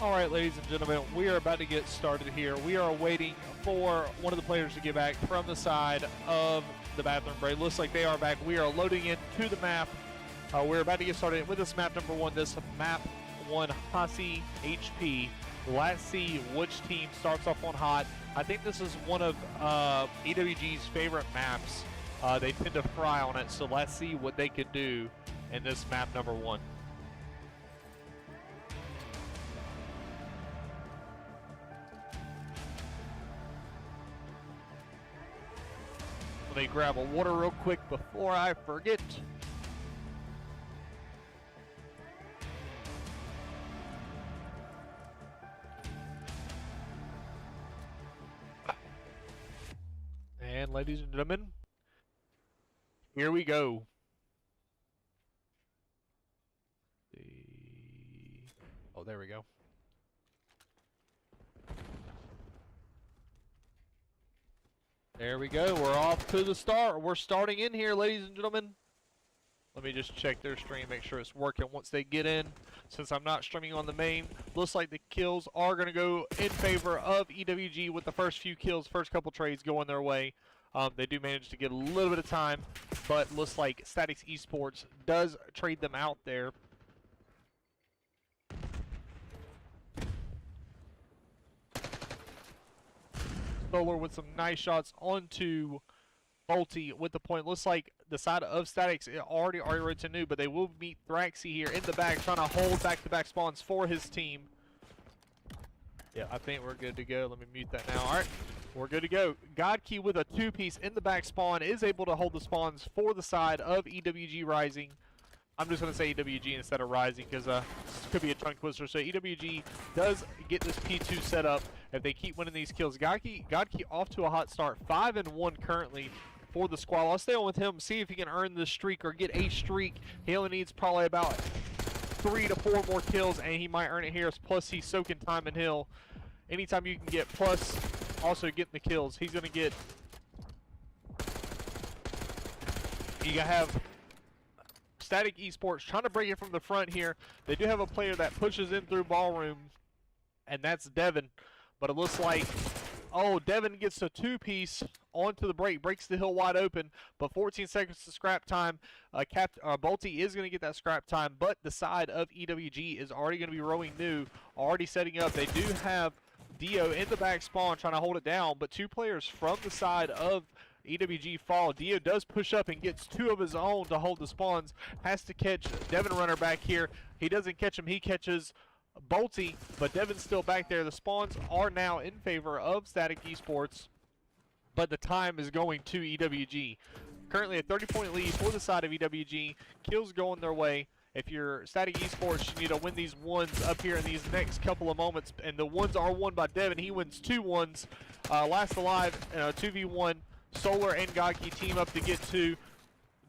All right, ladies and gentlemen, we are about to get started here. We are waiting for one of the players to get back from the side of the bathroom break. Looks like they are back. We are loading into the map. We're about to get started with this map number one. This map one, Hasi HP. Let's see which team starts off on hot. I think this is one of EWG's favorite maps. They tend to fry on it, so let's see what they can do in this map number one. Let me grab a water real quick before I forget. And ladies and gentlemen, here we go. Oh, there we go. There we go. We're off to the start. We're starting in here, ladies and gentlemen. Let me just check their stream, make sure it's working once they get in. Since I'm not streaming on the main, looks like the kills are going to go in favor of EWG with the first few kills, first couple trades going their way. They do manage to get a little bit of time, but looks like Statix Esports does trade them out there. Solar with some nice shots onto Bolty with the point. Looks like the side of Statix already wrote to new, but they will meet Thraxy here in the back, trying to hold back-to-back spawns for his team. Yeah, I think we're good to go. Let me mute that now. All right, we're good to go. Godkey with a two-piece in the back spawn is able to hold the spawns for the side of EWG Rising. I'm just going to say EWG instead of Rising because this could be a tongue twister. So EWG does get this P2 set up if they keep winning these kills. Godkey off to a hot start, 5-1 currently for the squad. I'll stay on with him, see if he can earn this streak or get a streak. He only needs probably about 3 to 4 more kills, and he might earn it here. Plus, he's soaking time in hill. Anytime you can get plus, also getting the kills, he's going to get. You gotta have Statix Esports trying to break it from the front here. They do have a player that pushes in through ballroom, and that's Devin. But it looks like, oh, Devin gets a two-piece onto the break, breaks the hill wide open, but 14 seconds to scrap time. Bolty is going to get that scrap time, but the side of EWG is already going to be rowing new, already setting up. They do have Dio in the back spawn trying to hold it down, but two players from the side of EWG fall. Dio does push up and gets 2 of his own to hold the spawns. Has to catch Devin Runner back here. He doesn't catch him. He catches Bolty, but Devin's still back there. The spawns are now in favor of Statix Esports, but the time is going to EWG. Currently a 30-point lead for the side of EWG. Kills going their way. If you're Statix Esports, you need to win these ones up here in these next couple of moments, and the ones are won by Devin. He wins 2 ones. Last alive, 2v1. Solar and Godkey team up to get 2.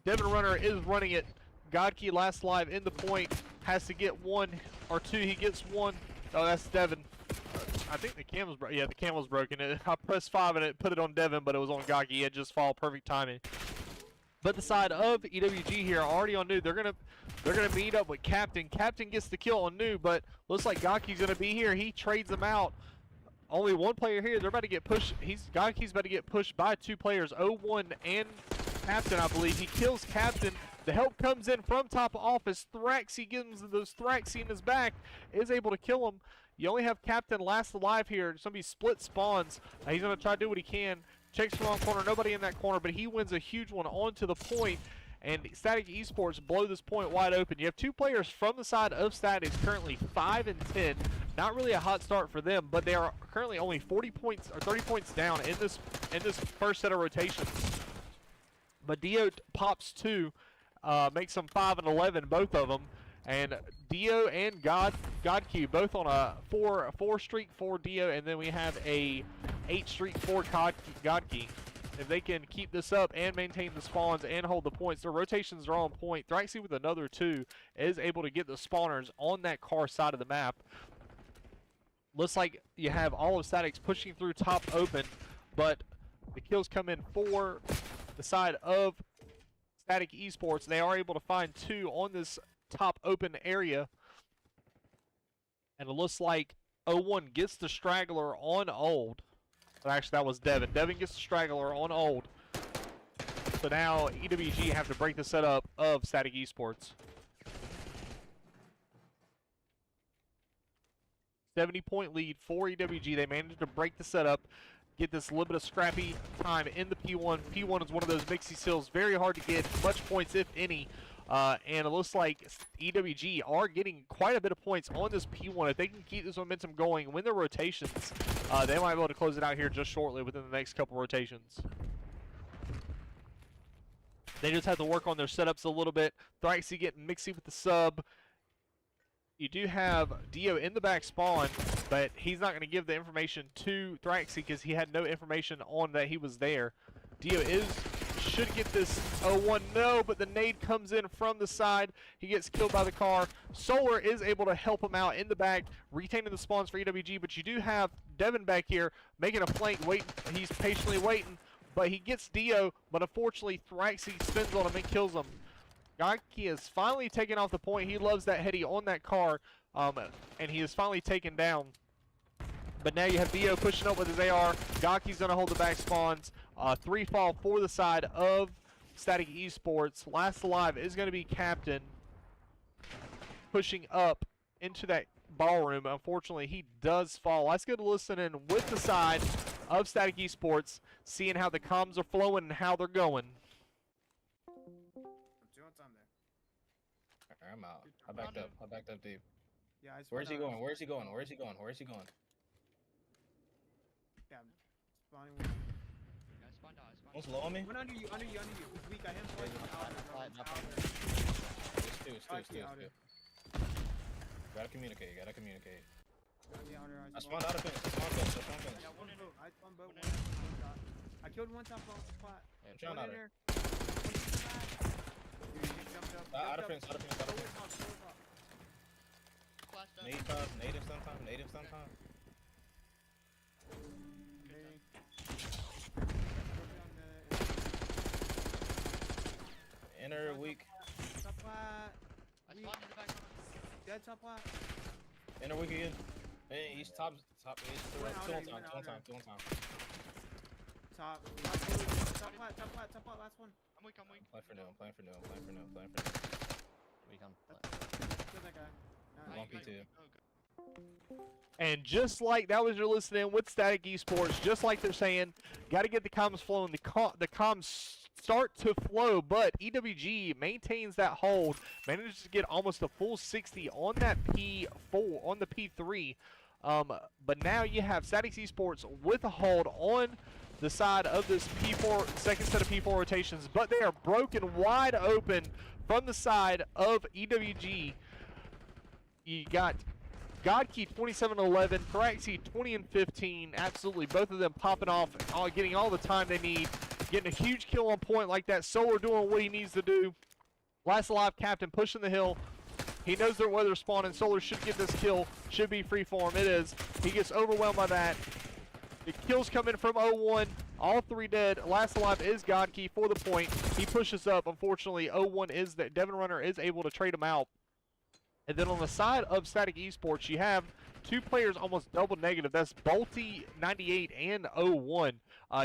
Devin Runner is running it. Godkey last alive in the point. Has to get 1 or 2. He gets 1. Oh, that's Devin. I think the cam was broken. Yeah, the cam was broken. I pressed 5 and it put it on Devin, but it was on Godkey. It just fall. Perfect timing. But the side of EWG here already on new. They're gonna meet up with Captain. Captain gets the kill on new, but looks like Godkey's gonna be here. He trades them out. Only one player here. They're about to get pushed. Godkey's about to get pushed by 2 players, 0-1 and Captain, I believe. He kills Captain. The help comes in from top office. Thraxy gives those Thraxy in his back. Is able to kill him. You only have Captain last alive here. It's going to be split spawns. He's going to try to do what he can. Checks the wrong corner. Nobody in that corner, but he wins a huge one onto the point. And Statix Esports blow this point wide open. You have 2 players from the side of Statix currently 5-10. Not really a hot start for them, but they are currently only 40 points or 30 points down in this first set of rotations. But Dio pops 2, makes them 5-11, both of them. And Dio and Godkey both on a 4 streak for Dio, and then we have a 8 streak for Godkey. If they can keep this up and maintain the spawns and hold the points, their rotations are on point. Thraxy with another 2 is able to get the spawners on that car side of the map. Looks like you have all of Statix pushing through top open, but the kills come in for the side of Statix Esports. They are able to find 2 on this top open area. And it looks like 0-1 gets the straggler on old. Actually, that was Devin. Devin gets the straggler on old. So now EWG have to break the setup of Static Esports. 70-point lead for EWG. They managed to break the setup, get this little bit of scrappy time in the P1. P1 is one of those mixy seals, very hard to get much points, if any. And it looks like EWG are getting quite a bit of points on this P1. If they can keep this momentum going, win their rotations, they might be able to close it out here just shortly within the next couple rotations. They just have to work on their setups a little bit. Thraxy getting mixy with the sub. You do have Dio in the back spawn, but he's not going to give the information to Thraxy because he had no information on that he was there. Dio should get this 0-1, no, but the nade comes in from the side. He gets killed by the car. Solar is able to help him out in the back, retaining the spawns for EWG, but you do have Devin back here making a flank, waiting. He's patiently waiting, but he gets Dio, but unfortunately Thraxy spins on him and kills him. Gaki is finally taken off the point. He loves that heady on that car, and he is finally taken down. But now you have Dio pushing up with his AR. Gaki's going to hold the back spawns. 3 fall for the side of Static Esports. Last alive is going to be Captain, pushing up into that ballroom. Unfortunately, he does fall. Let's go to listen in with the side of Static Esports, seeing how the comms are flowing and how they're going. I'm out. I backed up. I backed up deep. Yeah, Where's he going? Where's he going? Where's he going? Where's he going? Yeah, spawning one. What's low on me? One under you, under you, under you. He's weak. I him Stu. Gotta communicate. Gotta communicate. I spawned out of fence. Yeah, one boat. I spawned boat. I killed one top spot. I'm trying out there. Out of fence. Native sometime. Inner weak. Top flat. Dead top flat. Inner weak again. Hey, he's top. He's two on time. Top flat, last one. I'm weak. I'm playing for new. Weak on Kill that guy. One P2. And just like that was your listening with Static Esports, just like they're saying, got to get the comms flowing. The comms start to flow, but EWG maintains that hold, manages to get almost a full 60 on that P4, on the P3. But now you have Statix Esports with a hold on the side of this P4, second set of P4 rotations, but they are broken wide open from the side of EWG. You got Godkey 27-11, Thraxy 20-15. Absolutely, both of them popping off, getting all the time they need, getting a huge kill on point like that. Solar doing what he needs to do. Last alive Captain pushing the hill. He knows where they're spawning. Solar should get this kill. Should be free for him. It is. He gets overwhelmed by that. The kills come in from 0-1. All 3 dead. Last alive is Godkey for the point. He pushes up. Unfortunately, 0-1 is that Devin Runner is able to trade him out. And then on the side of Static Esports, you have 2 players almost double negative. That's Bolty 98 and 0-1.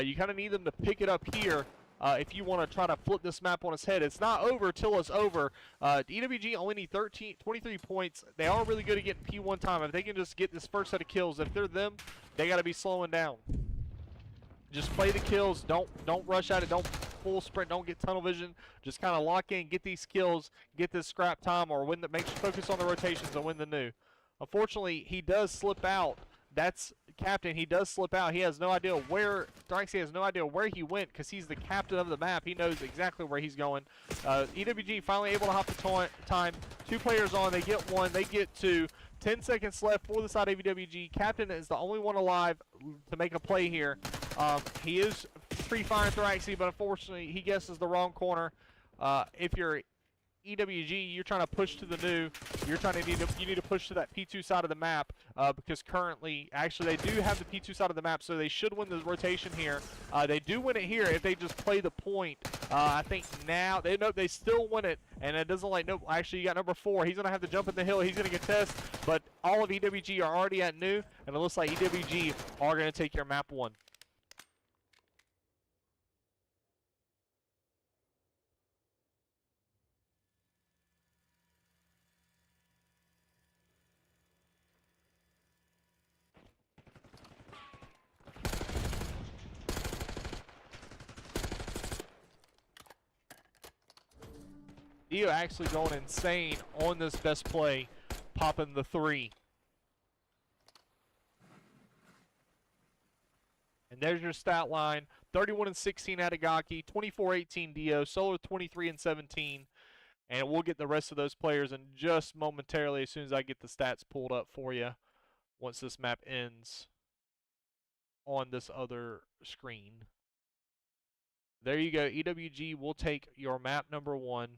You kind of need them to pick it up here if you want to try to flip this map on its head. It's not over till it's over. EWG only need 23 points. They are really good at getting P1 time. If they can just get this first set of kills, if they're them, they got to be slowing down. Just play the kills. Don't rush at it. Don't full sprint. Don't get tunnel vision. Just kind of lock in, get these kills, get this scrap time, or win the, focus on the rotations and win the new. Unfortunately, he does slip out. That's Captain. He does slip out. He has no idea where, Thraxy has no idea where he went because he's the captain of the map. He knows exactly where he's going. EWG finally able to hop the time. 2 players on. They get 1. They get 2. 10 seconds left for the side of EWG. Captain is the only one alive to make a play here. He is free firing Thraxy, but unfortunately he guesses the wrong corner. If you're EWG, you're trying to push to the new. You need to push to that P2 side of the map because currently, actually, they do have the P2 side of the map, so they should win the rotation here. They do win it here if they just play the point. I think now they still win it, and it doesn't like nope. Actually, you got number 4. He's gonna have to jump in the hill. He's gonna get test, but all of EWG are already at new, and it looks like EWG are gonna take your map 1. Dio actually going insane on this best play, popping the 3. And there's your stat line: 31-16 Atagaki, 24-18 Dio, Solar 23-17. And we'll get the rest of those players in just momentarily as soon as I get the stats pulled up for you once this map ends on this other screen. There you go. EWG will take your map number 1.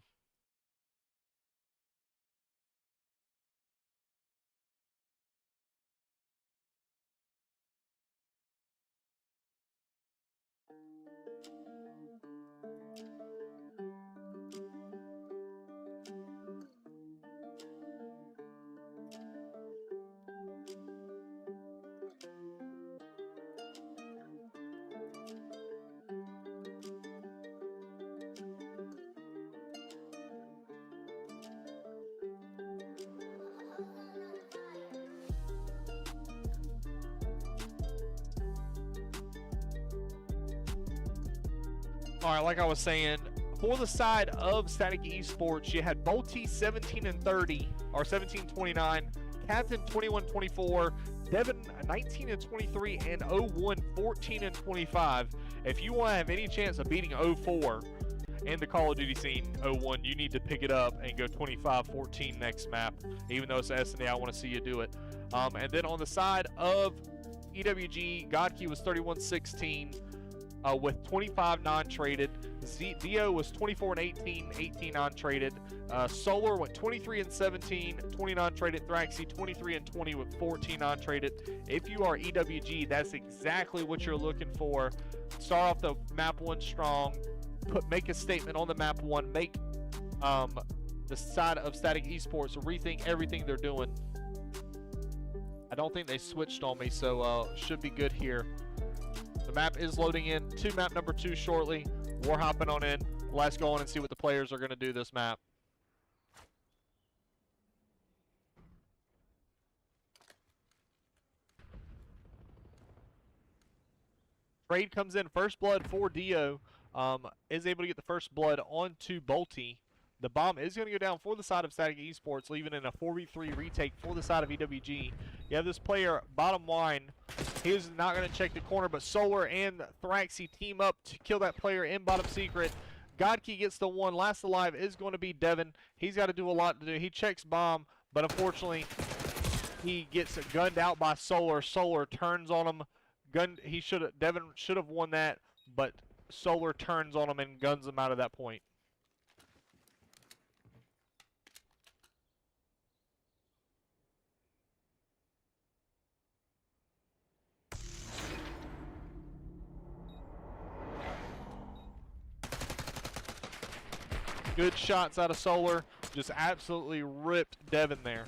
All right, like I was saying, for the side of Statix Esports, you had Bolty 17-30 or 17-29, Captain 21-24, Devin 19-23, and 01 14-25. If you want to have any chance of beating 04 in the Call of Duty scene, 01, you need to pick it up and go 25-14 next map. Even though it's SNA, I want to see you do it. And then on the side of EWG, Godkey was 31-16. With 25 non-traded. Dio was 24-18, 18 non-traded. Solar went 23-17, 20 non-traded. Thraxy 23-20 with 14 non-traded. If you are EWG, that's exactly what you're looking for. Start off the map 1 strong. Make a statement on the map 1. Make the side of Statix Esports rethink everything they're doing. I don't think they switched on me, so should be good here. The map is loading in to map number 2 shortly. We're hopping on in. Let's go on and see what the players are going to do this map. Trade comes in. First blood for Dio. Is able to get the first blood onto Bolty. The bomb is going to go down for the side of Statix Esports, leaving in a 4v3 retake for the side of EWG. You have this player, bottom line. He is not going to check the corner, but Solar and Thraxy team up to kill that player in bottom secret. Godkey gets the 1. Last alive is going to be Devin. He's got to do a lot to do. He checks bomb, but unfortunately, he gets gunned out by Solar. Solar turns on him. Devin should have won that, but Solar turns on him and guns him out of that point. Good shots out of Solar. Just absolutely ripped Devin there.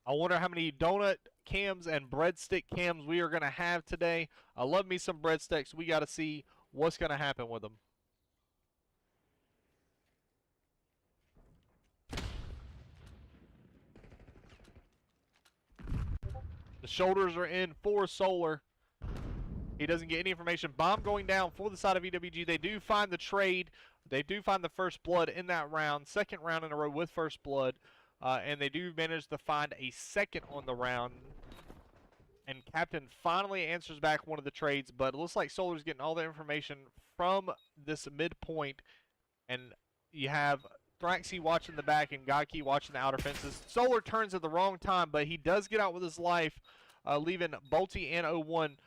I wonder how many donut cams and breadstick cams we are going to have today. I love me some breadsticks. We got to see what's going to happen with them. The shoulders are in for Solar. He doesn't get any information. Bomb going down for the side of EWG. They do find the trade. They do find the first blood in that round. Second round in a row with first blood. And they do manage to find a second on the round. And Captain finally answers back one of the trades. But it looks like Solar's getting all the information from this midpoint. And you have Thraxy watching the back and Gaki watching the outer fences. Solar turns at the wrong time, but he does get out with his life, leaving Bolty and 01.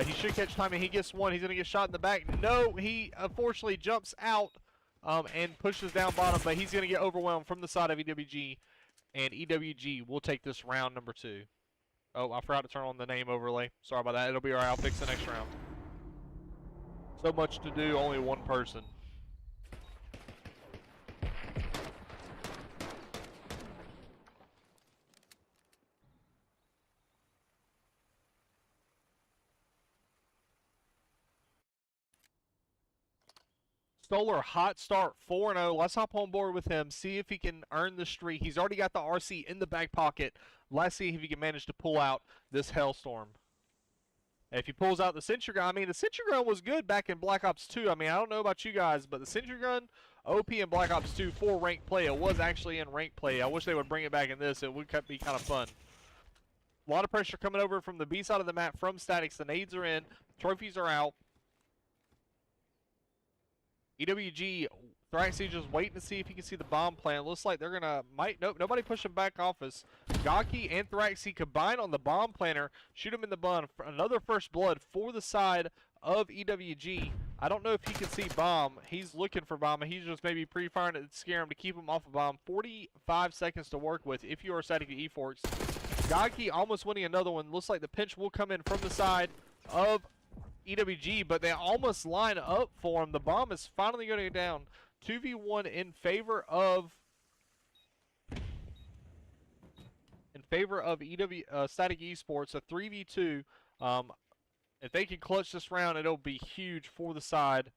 He should catch time, and he gets one. He's going to get shot in the back. No, he unfortunately jumps out and pushes down bottom, but he's going to get overwhelmed from the side of EWG, and EWG will take this round number 2. Oh, I forgot to turn on the name overlay. Sorry about that. It'll be all right. I'll fix the next round. So much to do, only one person. Stoller, hot start, 4-0. Let's hop on board with him, see if he can earn the streak. He's already got the RC in the back pocket. Let's see if he can manage to pull out this Hellstorm. If he pulls out the Sentry Gun, I mean, the Sentry Gun was good back in Black Ops 2. I mean, I don't know about you guys, but the Sentry Gun, OP in Black Ops 2 for ranked play. It was actually in ranked play. I wish they would bring it back in this. It would be kind of fun. A lot of pressure coming over from the B side of the map from Statix. The nades are in. Trophies are out. EWG, Thraxy just waiting to see if he can see the bomb plan. Looks like they're gonna nope, nobody pushing back office. Gaki and Thraxy combine on the bomb planner, shoot him in the bun. Another first blood for the side of EWG. I don't know if he can see bomb. He's looking for bomb, and he's just maybe pre-firing it to scare him to keep him off of bomb. 45 seconds to work with if you are Static Esports. Gaki almost winning another one. Looks like the pinch will come in from the side of EWG, but they almost line up for him. The bomb is finally going to go down. 2v1 in favor of Static Esports. A 3v2. If they can clutch this round, it'll be huge for the side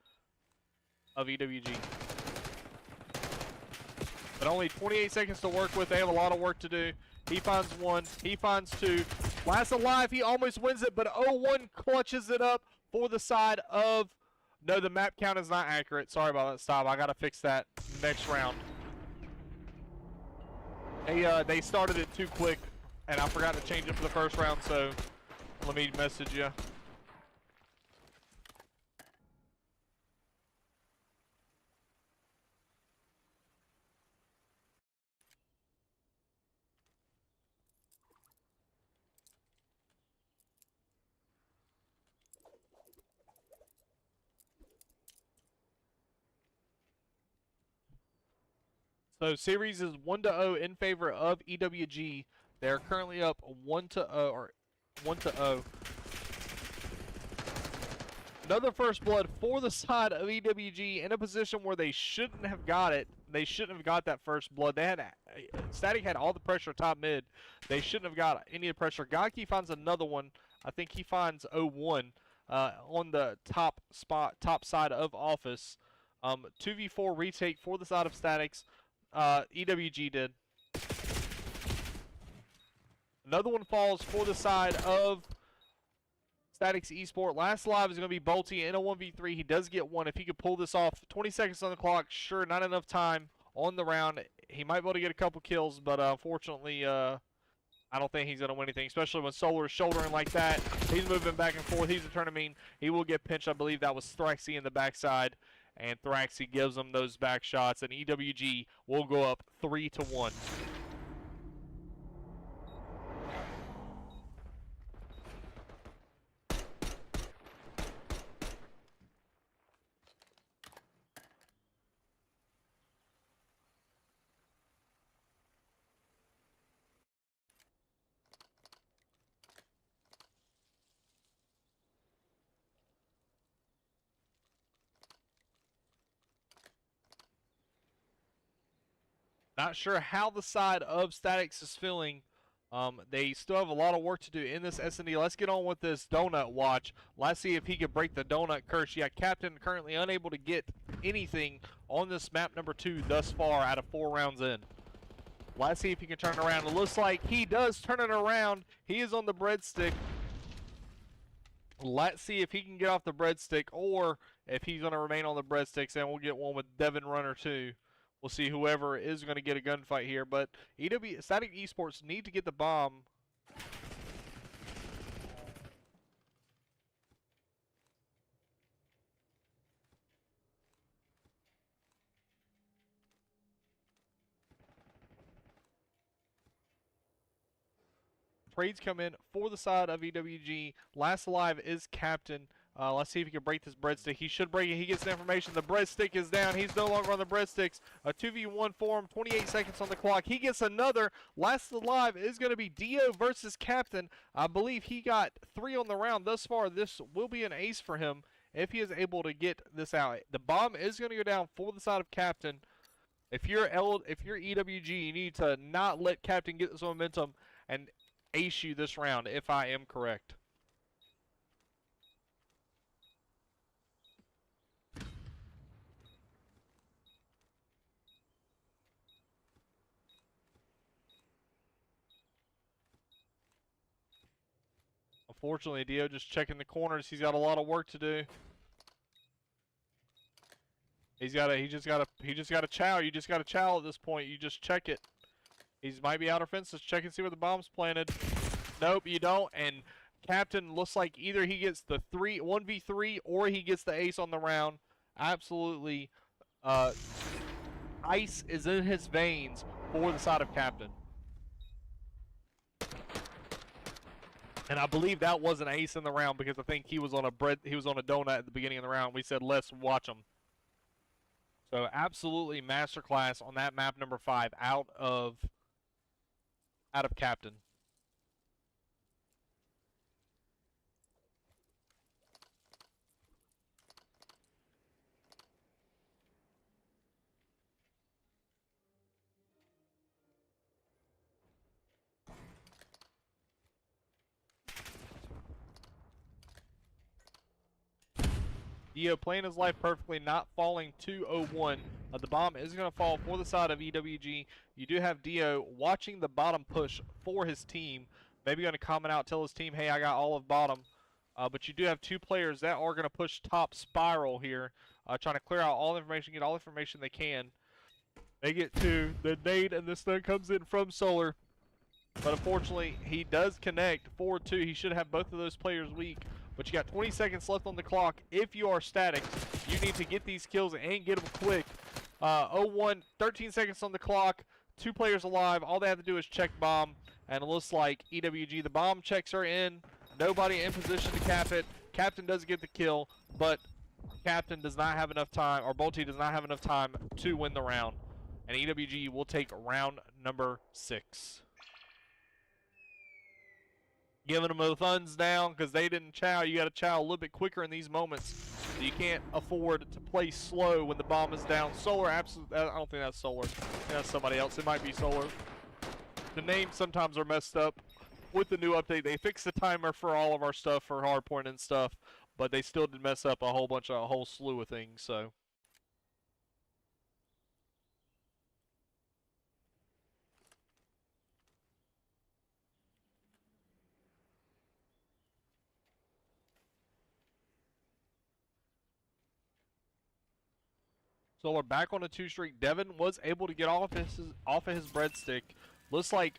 of EWG. But only 28 seconds to work with. They have a lot of work to do. He finds one. He finds two. Last alive. He almost wins it, but 01 clutches it up for the side of... No, the map count is not accurate. Sorry about that, Stop. I got to fix that next round. They started it too quick, and I forgot to change it for the first round, so let me message you. So series is 1-0 in favor of EWG. They're currently up 1-0 or 1-0. Another first blood for the side of EWG in a position where they shouldn't have got it. They shouldn't have got that first blood. They had Static had all the pressure top mid. They shouldn't have got any of the pressure. Gaki finds another one. I think he finds 01 on the top side of office. 2v4 retake for the side of Statix. EWG did. Another one falls for the side of Statix Esports. Last live is going to be Bolty in a 1v3. He does get one. If he could pull this off, 20 seconds on the clock. Sure, not enough time on the round. He might be able to get a couple kills, but unfortunately, I don't think he's going to win anything, especially when Solar is shouldering like that. He's moving back and forth. He's a tournament. He will get pinched. I believe that was Thraxy in the backside. And Thraxy gives them those back shots, and EWG will go up 3-1. Not sure how the side of Statix is feeling. They still have a lot of work to do in this S&D. Let's get on with this donut watch. Let's see if he can break the donut curse. Yeah, Captain currently unable to get anything on this map number 2 thus far out of 4 rounds in. Let's see if he can turn it around. It looks like he does turn it around. He is on the breadstick. Let's see if he can get off the breadstick or if he's going to remain on the breadsticks, and we'll get one with Devin Runner too. We'll see whoever is going to get a gunfight here, but Static Esports need to get the bomb. trades come in for the side of EWG. Last alive is Captain. Let's see if he can break this breadstick. He should break it. He gets the information. The breadstick is down. He's no longer on the breadsticks. A 2v1 for him. 28 seconds on the clock. He gets another. Last alive is going to be Dio versus Captain. I believe he got 3 on the round thus far. This will be an ace for him if he is able to get this out. The bomb is going to go down for the side of Captain. If you're EWG, you need to not let Captain get this momentum and ace you this round, if I am correct. Unfortunately, Dio just checking the corners. He's got a lot of work to do. He just gotta chow. You just gotta chow at this point. You just check it. He might be outer fences. Check and see where the bomb's planted. Nope, you don't. And Captain looks like either he gets the 1v3 or he gets the ace on the round. Absolutely, ice is in his veins for the side of Captain. And I believe that was an ace in the round because I think he was on a donut at the beginning of the round. We said let's watch him. So absolutely masterclass on that map number 5 out of Captain. Dio playing his life perfectly, not falling to 0-1. The bomb is going to fall for the side of EWG. You do have Dio watching the bottom push for his team. Maybe going to comment out, tell his team, hey, I got all of bottom. But you do have 2 players that are going to push top spiral here, trying to clear out all the information, get all the information they can. They get 2, the nade, and this thing comes in from Solar. But unfortunately, he does connect 4-2. He should have both of those players weak. But you got 20 seconds left on the clock. If you are Statix, you need to get these kills and get them quick. 0-1, 13 seconds on the clock. 2 players alive. All they have to do is check bomb. And it looks like EWG, the bomb checks are in. Nobody in position to cap it. Captain does get the kill, but Captain does not have enough time, or Bolty does not have enough time to win the round. And EWG will take round number 6. Giving them the thumbs down because they didn't chow. You got to chow a little bit quicker in these moments. So you can't afford to play slow when the bomb is down. Solar, absolutely. I don't think that's Solar. I think that's somebody else. It might be Solar. The names sometimes are messed up. With the new update, they fixed the timer for all of our stuff for hardpoint and stuff, but they still did mess up a whole slew of things. So. Solar back on a 2 streak. Devin was able to get off of his breadstick. Looks like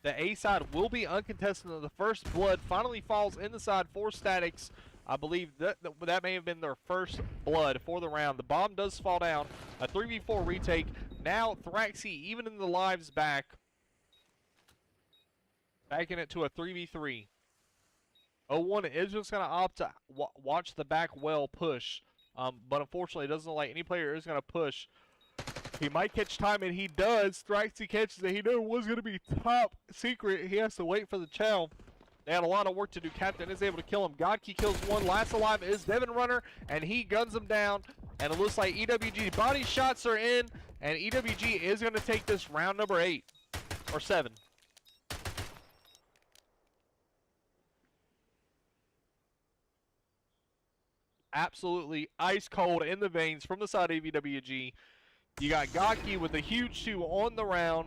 the A side will be uncontested. The first blood finally falls in the side for Statix. I believe that may have been their first blood for the round. The bomb does fall down. A 3v4 retake. Now Thraxy, even in the lives back, backing it to a 3v3. 0-1 is just going to opt to watch the back well push. But unfortunately, it doesn't look like any player is going to push. He might catch time, and he does. Thraxy catches it. He knew it was going to be top secret. He has to wait for the chow. They had a lot of work to do. Captain is able to kill him. Godkey kills one. Last alive is Devin Runner, and he guns him down. And it looks like EWG body shots are in, and EWG is going to take this round number 8 or 7. Absolutely ice cold in the veins from the side of EWG. You got Godkey with a huge 2 on the round,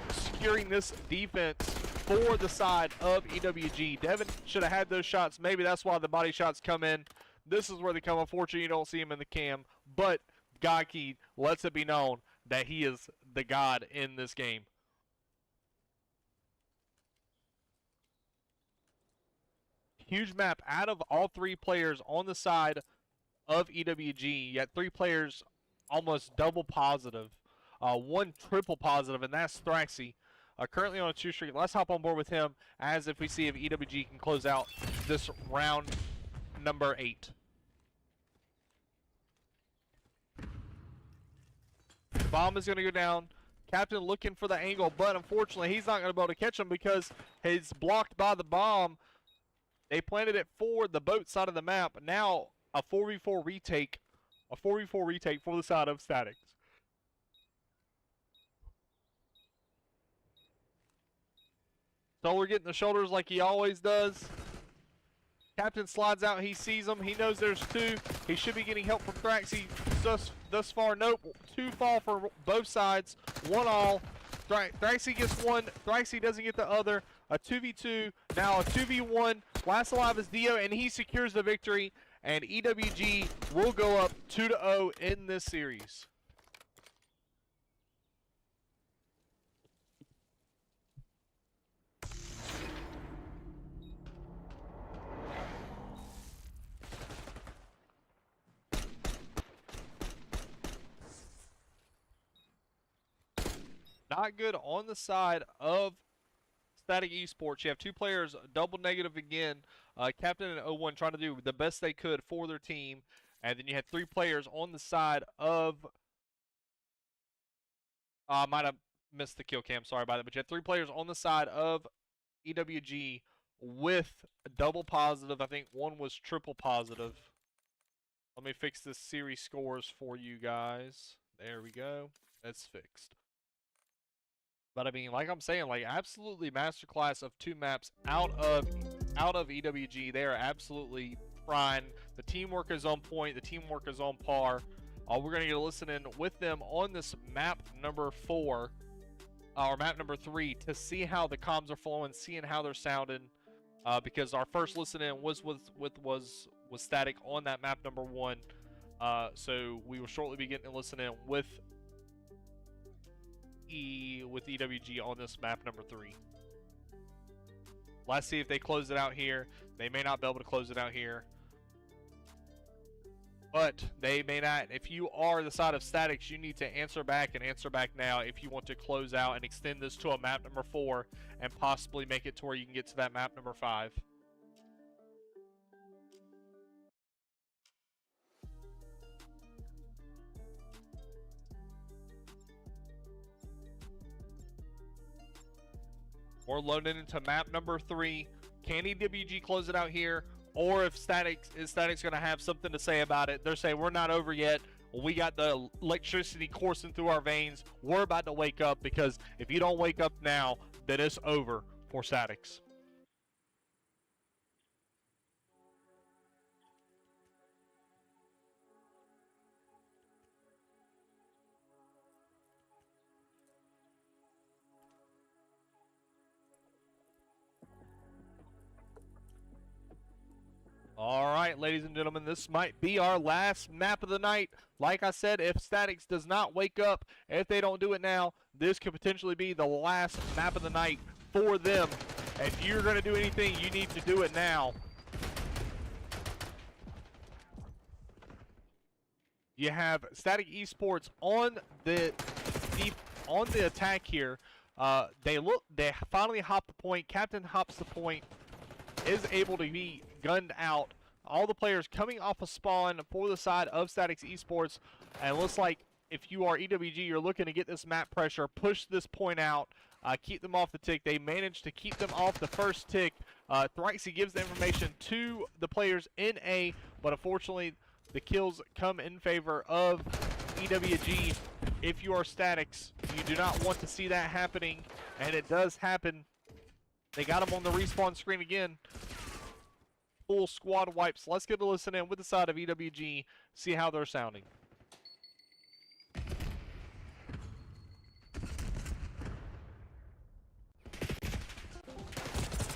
securing this defense for the side of EWG. Devin should have had those shots. Maybe that's why the body shots come in. This is where they come. Unfortunately, you don't see him in the cam. But Godkey lets it be known that he is the god in this game. Huge map out of all 3 players on the side of EWG. You got 3 players almost double positive. 1 triple positive, and that's Thraxy. currently on a 2 streak. Let's hop on board with him as if we see if EWG can close out this round number 8. Bomb is going to go down. Captain looking for the angle, but unfortunately he's not going to be able to catch him because he's blocked by the bomb. They planted it for the boat side of the map. Now a 4v4 retake. A 4v4 retake for the side of Statix. Solar getting the shoulders like he always does. Captain slides out. He sees him. He knows there's 2. He should be getting help from Thraxy. Thus far, nope. 2 fall for both sides. 1 all. Thraxy gets 1. Thraxy doesn't get the other. A 2v2. Now a 2v1. Last alive is Dio, and he secures the victory. And EWG will go up 2-0 in this series. Not good on the side of Static Esports. You have 2 players double negative again. Captain and O1 trying to do the best they could for their team. And then you had 3 players on the side of... I might have missed the kill cam, sorry about that. But you had 3 players on the side of EWG with double positive. I think 1 was triple positive. Let me fix this series scores for you guys. There we go. That's fixed. But I mean, like I'm saying, like absolutely masterclass of 2 maps out of EWG. They are absolutely frying. The teamwork is on point. The teamwork is on par. We're going to get a listen in with them on this map number 4, or map number 3, to see how the comms are flowing, seeing how they're sounding. Because our first listen in was Static on that map number 1. So we will shortly be getting a listen in with EWG on this map number 3. Let's see if they close it out here. They may not be able to close it out here, but they may not. If you are the side of Statix, you need to answer back, and answer back now if you want to close out and extend this to a map number 4 and possibly make it to where you can get to that map number 5. We're loading into map number 3. Can EWG close it out here? Or if is Statix going to have something to say about it? They're saying, we're not over yet. We got the electricity coursing through our veins. We're about to wake up, because if you don't wake up now, then it's over for Statix. All right, ladies and gentlemen, this might be our last map of the night. Like I said, if Statix does not wake up, if they don't do it now, this could potentially be the last map of the night for them. If you're going to do anything, you need to do it now. You have Static Esports on the attack here. They finally hop the point. Captain hops the point, is able to be gunned out. All the players coming off a spawn for the side of Statix Esports, and it looks like if you are EWG, you're looking to get this map pressure, push this point out, keep them off the tick. They managed to keep them off the first tick. Thraxy gives the information to the players in A, but unfortunately the kills come in favor of EWG. If you are Statix, you do not want to see that happening, and it does happen. They got him on the respawn screen again. Full squad wipes. Let's get a listen in with the side of EWG, see how they're sounding.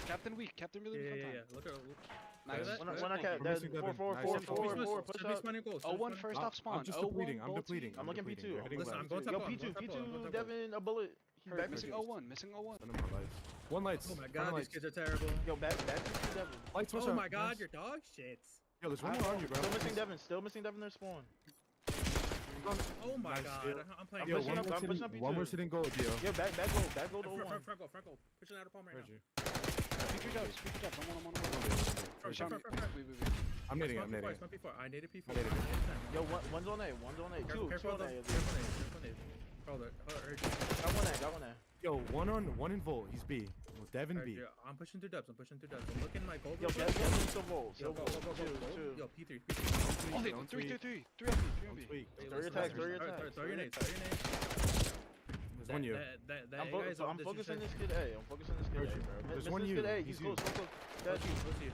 Captain weak. Captain really weak. Yeah. Look at Nice. one arcade. Four. Push up. 01 first off spawn. I'm just depleting. I'm depleting. I'm looking depleting. P2. They're hitting Listen, left. I'm going top. P2, Devin, a bullet. He's back Missing 01. Missing 01. Send him my lights. One lights. Oh my One god, these lights. kids are terrible. Yo, back to Devin. Lights, watch Oh out. my god, Nice. your dog shits. Yo, there's one more on you, bro. Still missing Devin their spawn. Oh my Nice god. steal. I'm playing. Yo, pushing up, I'm pushing up one more B2. sitting goal, Dio. Yo, back goal to 01. Front goal. Pushing out of palm right Heard now. you. Speak your dubs. I'm on. Front. I'm nading. I'm Smoke nading. P4, smoke P4. I needed P4. I needed it. Yo, one's on A, one's on A. Two Careful on A. nade. Hold it. Urgent. Got one A. Yo, one in Volt. He's B. With Devin B. Yeah, I'm pushing through dubs. I'm looking at my gold. Yo, Devin's still Volt. Yo, Still go. Volt. Two. Yo, P3. Oh, hey, Don't 3 tweak. 3 on B. Don't tweak. Throw your attacks, throw your attacks. Throw your nades. There's one you. I'm focusing this kid A. I'm focusing this kid A, bro. There's Miss one this you. kid A. He's He's close. Let's see.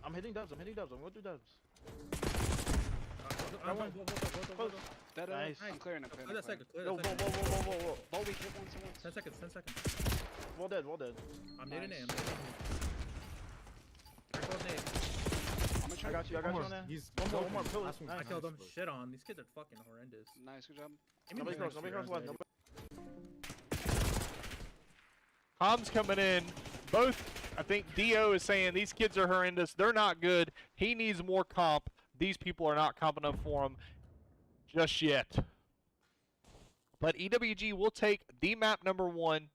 I'm hitting dubs. I'm going through dubs. That Nice. I'm clearing. Clear that second. Yo, whoa. Ball weak, hit once. 10 seconds. Well dead. I'm nading Nice. A. Careful nade. I'm gonna try. I got you on there. He's One more. Pillar. Last one. I killed him. Nice. Shit on. These kids are fucking horrendous. Nice, good job. Nobody cross left. Tom's coming in. Both, I think Dio is saying these kids are horrendous. They're not good. He needs more comp. These people are not comp enough for him just yet. But EWG will take the map number 1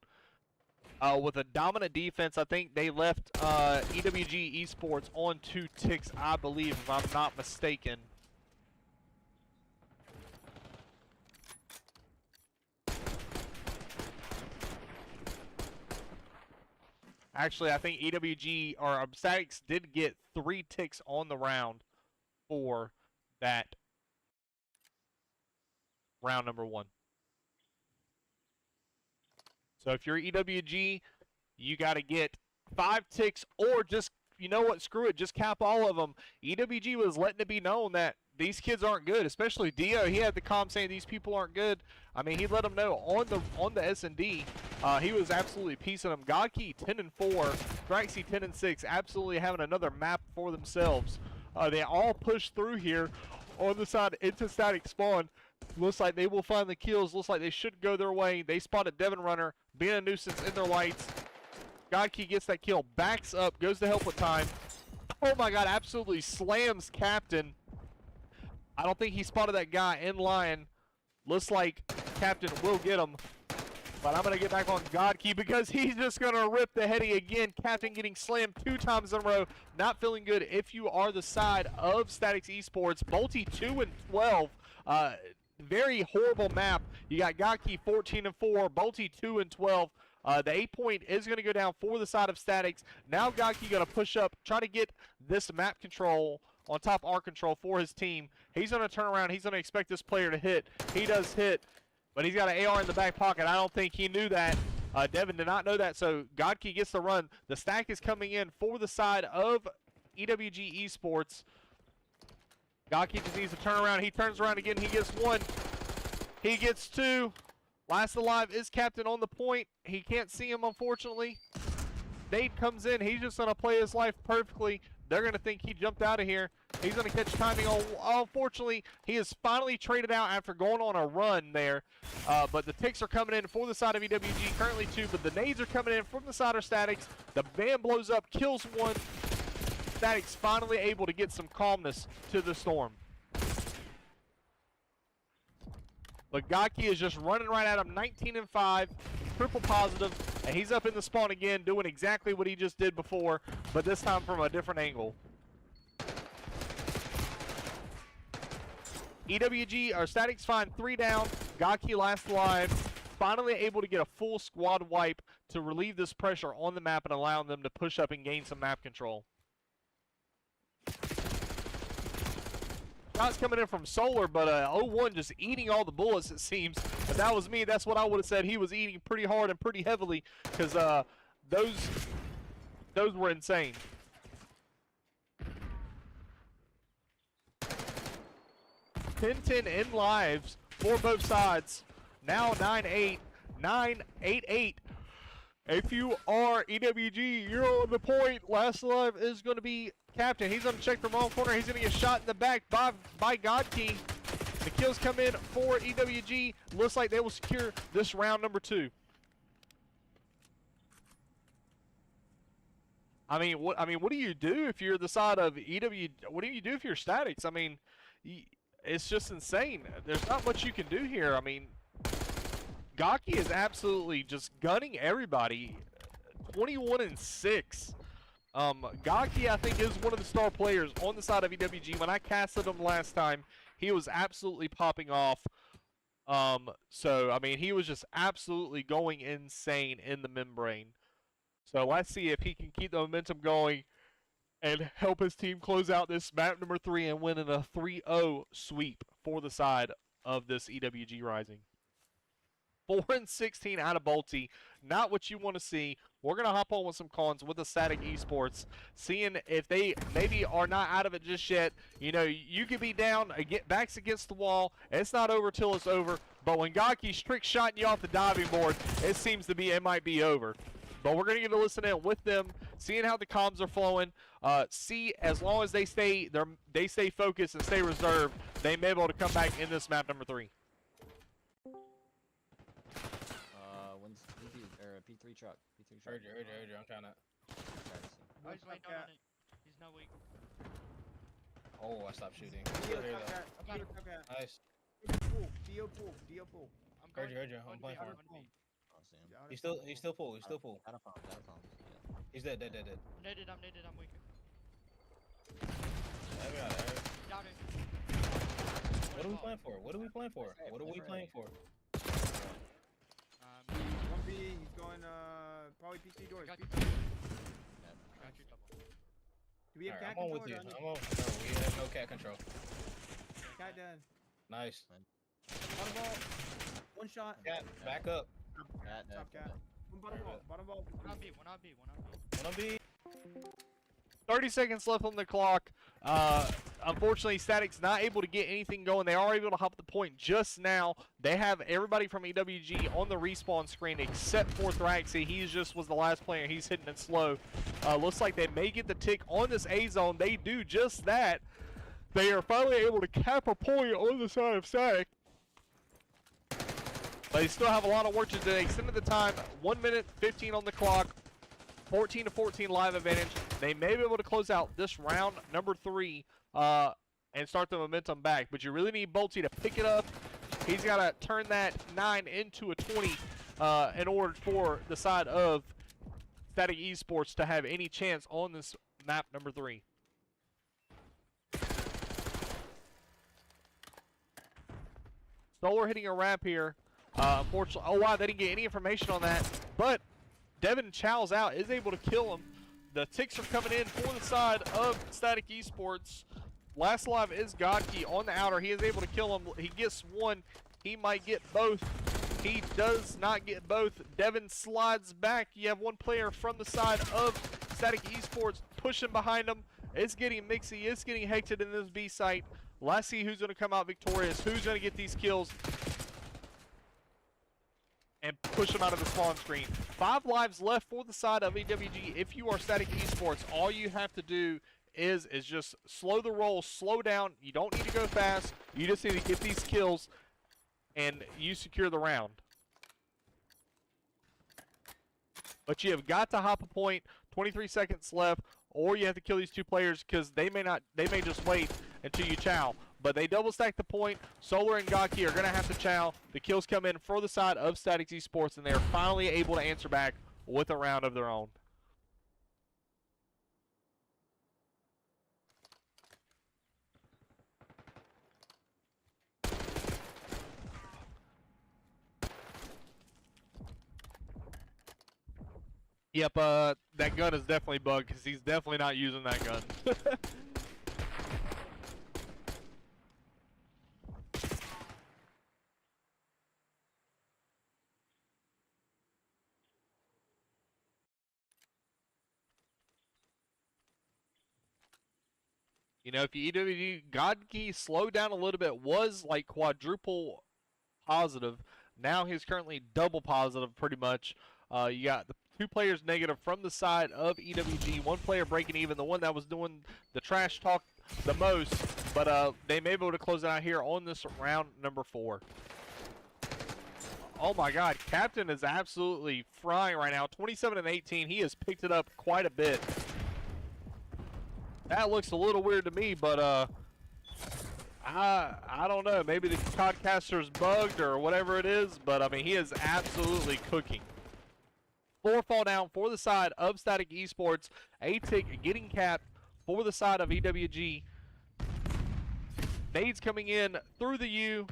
with a dominant defense. I think they left EWG Esports on 2 ticks, I believe, if I'm not mistaken. Actually, I think EWG or Statix did get 3 ticks on the round for that round number 1. So if you're EWG, you got to get 5 ticks or just, you know what, screw it, just cap all of them. EWG was letting it be known that these kids aren't good, especially Dio. He had the comm saying these people aren't good. I mean, he let them know on the S&D. He was absolutely piecing them. Godkey 10-4, Draxy 10-6, absolutely having another map for themselves. They all push through here on the side into static spawn. Looks like they will find the kills. Looks like they should go their way. They spotted Devin Runner being a nuisance in their lights. Godkey gets that kill, backs up, goes to help with time. Oh my god, absolutely slams Captain. I don't think he spotted that guy in line. Looks like Captain will get him. But I'm going to get back on Godkey because he's just going to rip the heady again. Captain getting slammed 2 times in a row. Not feeling good if you are the side of Statix Esports. Bolty 2-12. Very horrible map. You got Godkey 14-4. Bolty 2-12. The 8-point is going to go down for the side of Statix. Now Godkey going to push up, try to get this map control on top R control for his team. He's going to turn around. He's going to expect this player to hit. He does hit, but he's got an AR in the back pocket. I don't think he knew that. Devin did not know that, so Godkey gets the run. The stack is coming in for the side of EWG Esports. Godkey just needs to turn around. He turns around again. He gets 1. He gets 2. Last alive is Captain on the point. He can't see him, unfortunately. Nate comes in. He's just going to play his life perfectly. They're going to think he jumped out of here. He's going to catch timing. Unfortunately, he is finally traded out after going on a run there. But the ticks are coming in for the side of EWG. Currently 2, but the nades are coming in from the side of Statix. The van blows up, kills 1. Statix finally able to get some calmness to the storm. But Godkey is just running right at him, 19-5, triple positive, and he's up in the spawn again, doing exactly what he just did before, but this time from a different angle. EWG, or Statix find 3 down, Godkey last alive, finally able to get a full squad wipe to relieve this pressure on the map and allow them to push up and gain some map control. Shots coming in from Solar, but 0-1 just eating all the bullets, it seems. If that was me, that's what I would have said. He was eating pretty hard and pretty heavily because those were insane. (10-10) in lives for both sides. Now 9-8, 9-8-8. If you are EWG, you're on the point. Last alive is going to be Captain. He's going to check the wrong corner. He's going to get shot in the back by Godkey. The kills come in for EWG. Looks like they will secure this round number 2. I mean, what do you do if you're the side of EWG? What do you do if you're Statix? I mean, it's just insane. There's not much you can do here. I mean, Gaki is absolutely just gunning everybody. 21-6. Gaki, I think, is one of the star players on the side of EWG. When I casted him last time, he was absolutely popping off. So, I mean, he was just absolutely going insane in the membrane. So, let's see if he can keep the momentum going and help his team close out this map number 3 and win in a 3-0 sweep for the side of this EWG Rising. 4-16 out of Bolte. Not what you want to see. We're going to hop on with some cons with the Statix Esports, seeing if they maybe are not out of it just yet. You know, you could be down, backs against the wall. It's not over till it's over. But when Gaki's trick shotting you off the diving board, it seems to be, it might be over. But we're going to get to listen in with them, seeing how the comms are flowing. See, as long as they stay focused and stay reserved, they may be able to come back in this map number 3. When's P2 or P3 truck? P3 truck. Heard you. I'm trying to. Oh, he's waiting on it. He's no weak. Oh, I stopped shooting. Nice. Dio pool. I'm Heard going. you. I'm playing for him. Oh, see him. He's still full. Out of palms. Yeah. He's dead. I'm naded, I'm weak. Down it. What are we playing for? One B, he's going probably PC doors. Got PC. Got you double. Do we have cat I'm on control? with you. or do I need- No, we have no cat control. Cat done. Nice. Bottom ball. One shot. Cat, back up. Cat, Top cat. One bottom ball. Bottom ball. One on B, one on B. One on B. 30 seconds left on the clock. Unfortunately, Statix not able to get anything going. They are able to hop the point just now. They have everybody from EWG on the respawn screen except for Thraxy. He just was the last player. He's hitting it slow. Looks like they may get the tick on this A zone. They do just that. They are finally able to cap a point on the side of Statix. But they still have a lot of work to do. They extended the time. 1 minute 15 on the clock. 14-14 live advantage. They may be able to close out this round number 3 and start the momentum back. But you really need Bolte to pick it up. He's got to turn that 9 into a 20 in order for the side of Statix Esports to have any chance on this map number 3. Solar hitting a wrap here. Unfortunately, oh wow, they didn't get any information on that. But Devin Chow's out, is able to kill him. The ticks are coming in for the side of Statix Esports. Last alive is Godkey on the outer. He is able to kill him. He gets one. He might get both. He does not get both. Devin slides back. You have one player from the side of Statix Esports pushing behind him. It's getting mixy. It's getting hectic in this B site. Let's see who's going to come out victorious. Who's going to get these kills and push them out of the spawn screen. 5 lives left for the side of EWG. If you are Statix Esports, all you have to do is just slow the roll, slow down. You don't need to go fast. You just need to get these kills, and you secure the round. But you have got to hop a point. 23 seconds left, or you have to kill these 2 players because they may just wait until you chow. But they double stack the point. Solar and Gaki are going to have to chow. The kills come in for the side of Statix Esports, and they are finally able to answer back with a round of their own. Yep, that gun is definitely bugged because he's definitely not using that gun. You know, if you EWG, Godkey slowed down a little bit, was like quadruple positive. Now he's currently double positive pretty much. You got the 2 players negative from the side of EWG. 1 player breaking even, the one that was doing the trash talk the most. But they may be able to close it out here on this round number 4. Oh my god, Captain is absolutely frying right now. 27-18, he has picked it up quite a bit. That looks a little weird to me, but I don't know. Maybe the podcaster's bugged or whatever it is, but I mean, he is absolutely cooking. 4 fall down for the side of Static Esports. A-Tick getting capped for the side of EWG. Nades coming in through the U.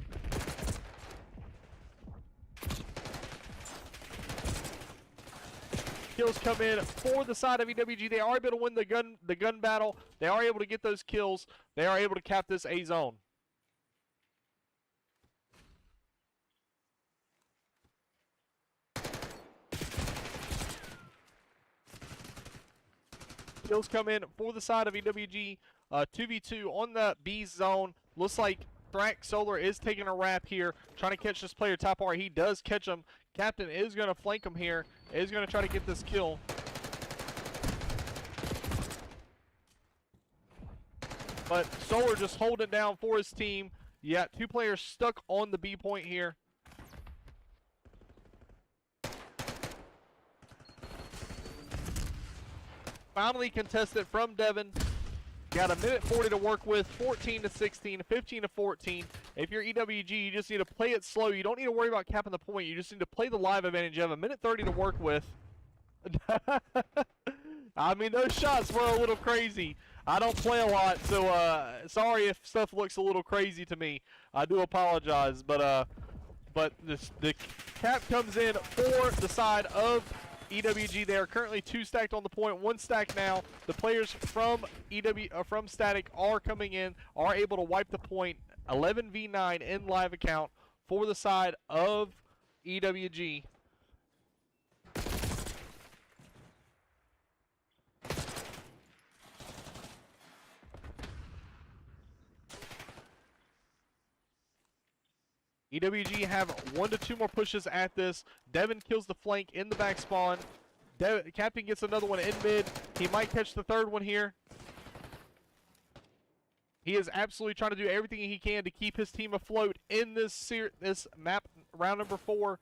Kills come in for the side of EWG. They are able to win the gun battle. They are able to get those kills. They are able to cap this A zone. Kills come in for the side of EWG. 2v2 on the B zone. Looks like Thrax Solar is taking a wrap here, trying to catch this player top R. He does catch him. Captain is going to flank him here. Is going to try to get this kill. But Solar just holding it down for his team. You got 2 players stuck on the B point here. Finally contested from Devin. Got a minute 40 to work with, 14 to 16, 15 to 14. If you're EWG, you just need to play it slow. You don't need to worry about capping the point. You just need to play the live advantage. You have a minute 30 to work with. I mean, those shots were a little crazy. I don't play a lot, so sorry if stuff looks a little crazy to me. I do apologize, but the cap comes in for the side of EWG. They are currently 2 stacked on the point, 1 stack now. The players from from Static are coming in, are able to wipe the point. 11v9 in live account for the side of EWG. EWG have 1 to 2 more pushes at this. Devin kills the flank in the back spawn. Captain gets another one in mid. He might catch the 3rd one here. He is absolutely trying to do everything he can to keep his team afloat in this map, round number 4.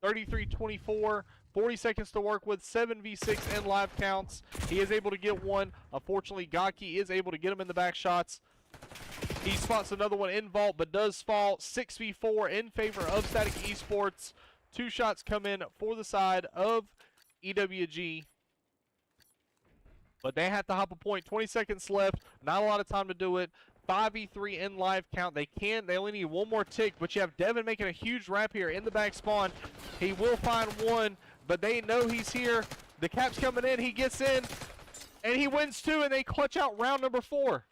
33-24, 40 seconds to work with, 7v6 in live counts. He is able to get one. Unfortunately, Gaki is able to get him in the back shots. He spots another one in vault, but does fall. 6v4 in favor of Static Esports. 2 shots come in for the side of EWG. But they have to hop a point. 20 seconds left. Not a lot of time to do it. 5v3 in live count. They only need 1 more tick, but you have Devin making a huge wrap here in the back spawn. He will find one, but they know he's here. The cap's coming in. He gets in, and he wins 2, and they clutch out round number 4.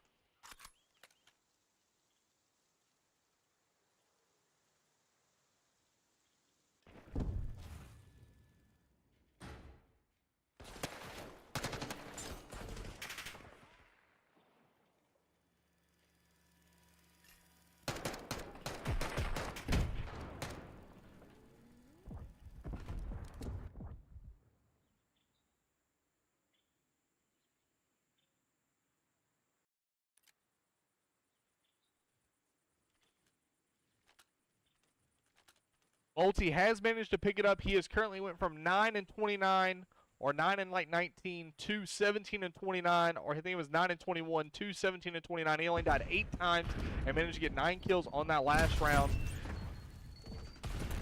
Multi has managed to pick it up. He has currently went from 9 and 29, or 9 and like 19, to 17 and 29, or I think it was 9 and 21 to 17 and 29. He only died 8 times and managed to get 9 kills on that last round.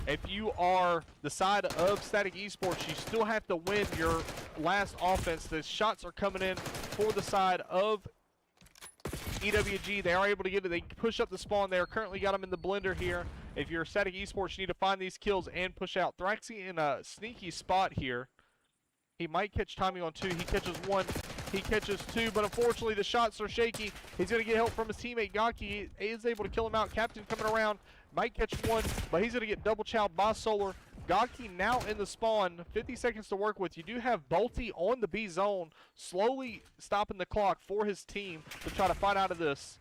If you are the side of Static Esports, you still have to win your last offense. The shots are coming in for the side of EWG. They are able to get it. They push up the spawn. They are currently got them in the blender here. If you're Static Esports, you need to find these kills and push out. Thraxy in a sneaky spot here. He might catch timing on 2. He catches 1. He catches 2, but unfortunately the shots are shaky. He's going to get help from his teammate Gaki. He is able to kill him out. Captain coming around. Might catch 1, but he's going to get double chowed by Solar. Gaki now in the spawn. 50 seconds to work with. You do have Bolty on the B zone, slowly stopping the clock for his team to try to fight out of this.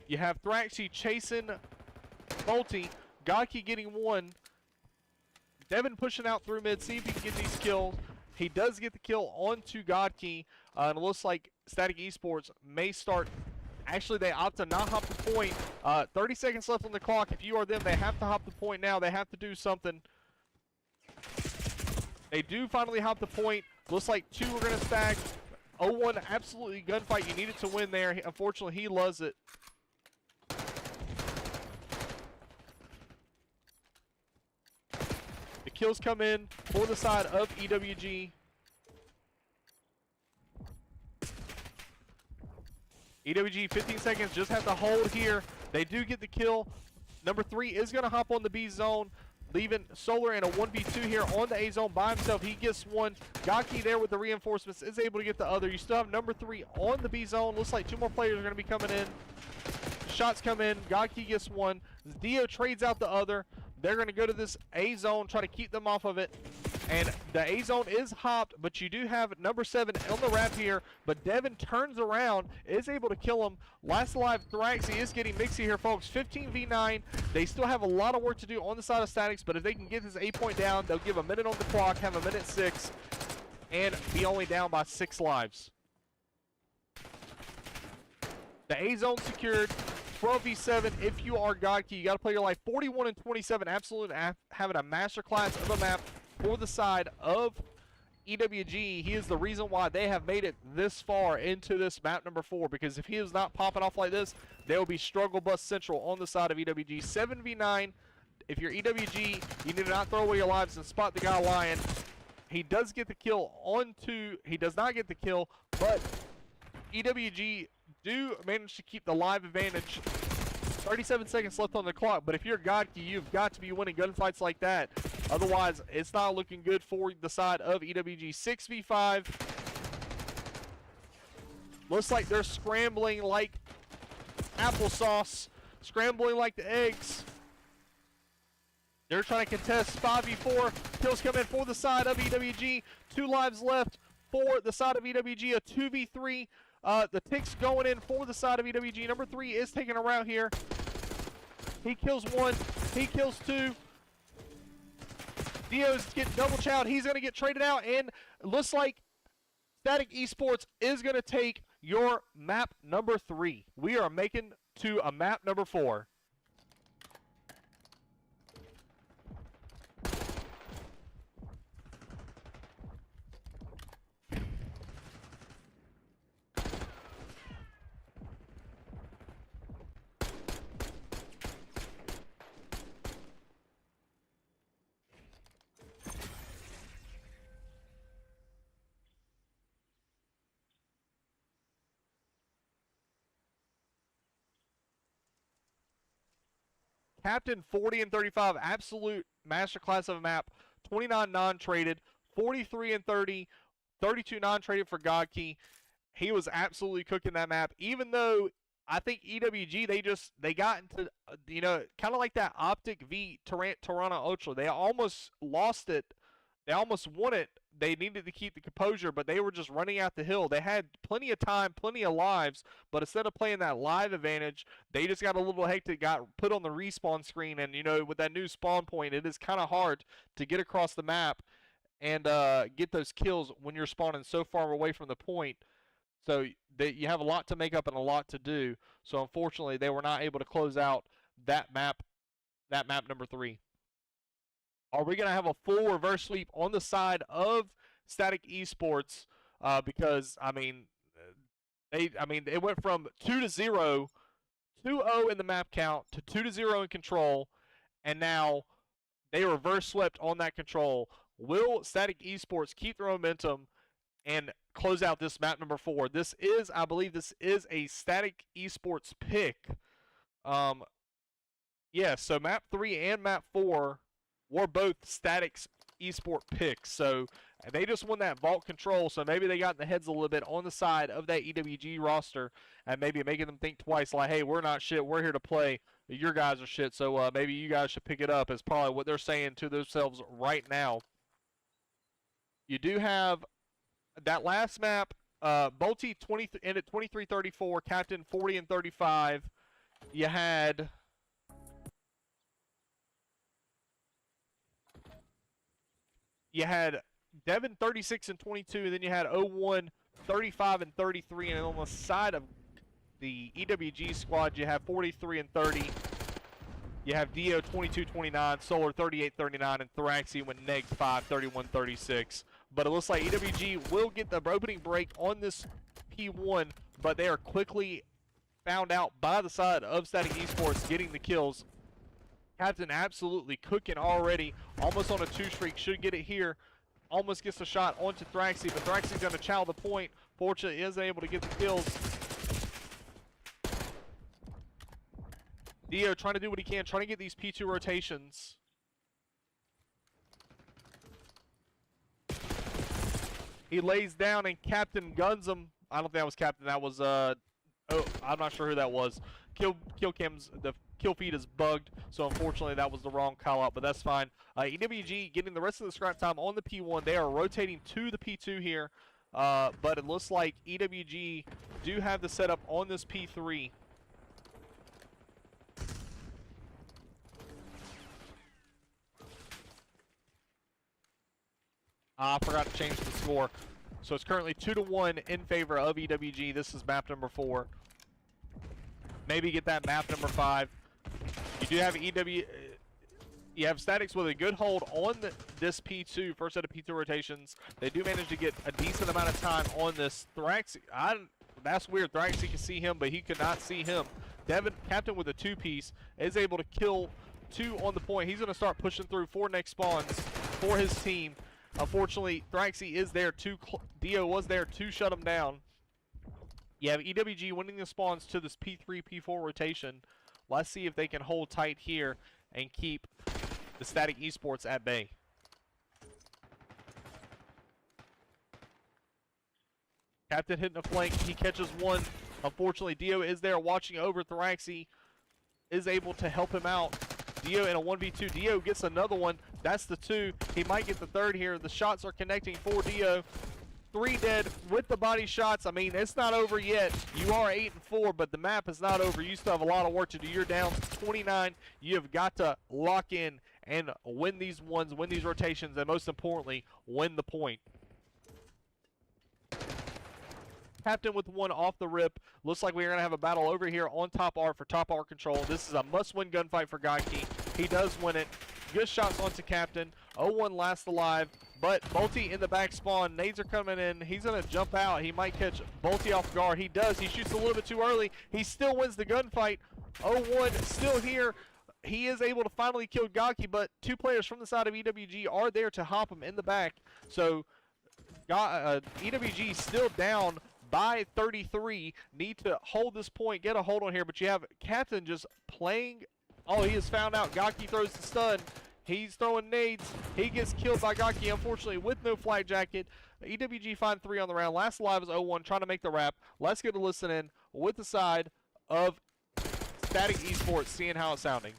You have Thraxy chasing Bolty. Gaki getting 1. Devin pushing out through mid, see if he can get these kills. He does get the kill onto Godkey, and it looks like Static Esports may start. Actually, they opt to not hop the point. 30 seconds left on the clock. If you are them, they have to hop the point now. They have to do something. They do finally hop the point. Looks like 2 are going to stack. 0-1, absolutely gunfight. You needed to win there. Unfortunately, he loves it. The kills come in for the side of EWG. EWG, 15 seconds, just have to hold here. They do get the kill. Number 3 is going to hop on the B zone, leaving Solar in a 1v2 here on the A zone by himself. He gets one. Gaki there with the reinforcements is able to get the other. You still have number 3 on the B zone. Looks like 2 more players are going to be coming in. Shots come in. Gaki gets one. Dio trades out the other. They're going to go to this A zone, try to keep them off of it. And the A zone is hopped, but you do have number 7 on the wrap here. But Devin turns around, is able to kill him. Last alive Thraxi is getting mixy here, folks. 15v9. They still have a lot of work to do on the side of Statix, but if they can get this 8 point down, they'll give a minute on the clock, have a minute 6, and be only down by 6 lives. The A zone secured. 12v7 if you are Godkey. You got to play your life. 41 and 27. Absolutely having a masterclass of a map for the side of EWG. He is the reason why they have made it this far into this map number 4, because if he is not popping off like this, they will be struggle bus central on the side of EWG. 7v9. If you're EWG, you need to not throw away your lives and spot the guy lying. He does get the kill he does not get the kill, but EWG do manage to keep the live advantage. 37 seconds left on the clock, but if you're Godkey, you've got to be winning gunfights like that. Otherwise, it's not looking good for the side of EWG. 6v5. Looks like they're scrambling like applesauce, scrambling like the eggs. They're trying to contest 5v4. Kills come in for the side of EWG. 2 lives left for the side of EWG. A 2v3. The ticks going in for the side of EWG. Number 3 is taking a route here. He kills 1. He kills 2. Dio's getting double chowed. He's going to get traded out, and it looks like Static Esports is going to take your map number 3. We are making to a map number 4. Captain 40 and 35, absolute masterclass of a map. 29 non-traded, 43 and 30, 32 non-traded for Godkey. He was absolutely cooking that map. Even though I think EWG they got into kind of like that Optic v Toronto Ultra. They almost lost it. They almost won it. They needed to keep the composure, but they were just running out the hill. They had plenty of time, plenty of lives, but instead of playing that live advantage, they just got a little hectic, got put on the respawn screen, and with that new spawn point, it is kind of hard to get across the map and get those kills when you're spawning so far away from the point. So you have a lot to make up and a lot to do. So unfortunately, they were not able to close out that map number 3. Are we going to have a full reverse sweep on the side of Static Esports? Because it went from 2-0, 2-0 in the map count to 2-0 in control, and now they reverse swept on that control. Will Static Esports keep their momentum and close out this map number 4? I believe this is a Static Esports pick. So map 3 and map 4 were both Static's Esport picks. So they just won that vault control, so maybe they got in the heads a little bit on the side of that EWG roster and maybe making them think twice, like, hey, we're not shit, we're here to play, your guys are shit, so maybe you guys should pick it up, is probably what they're saying to themselves right now. You do have that last map, Bolty ended 23-34, Captain 40 and 35. You had Devin 36 and 22, then you had 0-1 35 and 33, and on the side of the EWG squad you have 43 and 30. You have Dio 22-29, Solar 38-39, and Thraxi went -5 31-36. but it looks like EWG will get the opening break on this P1, but they are quickly found out by the side of Static Esports getting the kills. Captain absolutely cooking already, almost on a 2 streak, should get it here. Almost gets a shot onto Thraxy, but Thraxy's going to chow the point. Fortunately, isn't able to get the kills. Dio trying to do what he can, trying to get these P2 rotations. He lays down and Captain guns him. I don't think that was Captain, that was, oh, I'm not sure who that was. Kill cam's, the kill feed is bugged, so unfortunately that was the wrong call out, but that's fine. EWG getting the rest of the scrap time on the P1. They are rotating to the P2 here, but it looks like EWG do have the setup on this P3. I forgot to change the score. So it's currently 2-1 in favor of EWG. This is map number 4. Maybe get that map number 5. You do have you have Statix with a good hold on this P2, first set of P2 rotations. They do manage to get a decent amount of time on this. Thraxy, that's weird. Thraxy can see him, but he could not see him. Devin, Captain with a 2-piece, is able to kill 2 on the point. He's going to start pushing through 4 next spawns for his team. Unfortunately, Thraxy is there to, Dio was there to shut him down. You have EWG winning the spawns to this P3, P4 rotation. Let's see if they can hold tight here and keep the Static Esports at bay. Captain hitting a flank, he catches 1. Unfortunately, Dio is there watching over. Thraxy is able to help him out. Dio in a 1v2. Dio gets another one. That's the 2. He might get the 3rd here. The shots are connecting for Dio. 3 dead with the body shots. I mean, it's not over yet. You are 8-4, but the map is not over. You still have a lot of work to do. You're down 29. You have got to lock in and win these ones, win these rotations, and most importantly, win the point. Captain with 1 off the rip. Looks like we're going to have a battle over here on top art for top art control. This is a must-win gunfight for Gaki. He does win it. Good shots onto Captain. 0-1 last alive, but Bolty in the back spawn. Nades are coming in. He's going to jump out. He might catch Bolty off guard. He does. He shoots a little bit too early. He still wins the gunfight. 0-1 still here. He is able to finally kill Gaki, but 2 players from the side of EWG are there to hop him in the back. So EWG still down by 33. Need to hold this point, get a hold on here, but you have Captain just playing. Oh, he has found out. Gaki throws the stun. He's throwing nades. He gets killed by Gaki, unfortunately, with no flight jacket. EWG find 3 on the round. Last alive is 0-1, trying to make the wrap. Let's get a listen in with the side of Static Esports, seeing how it's sounding.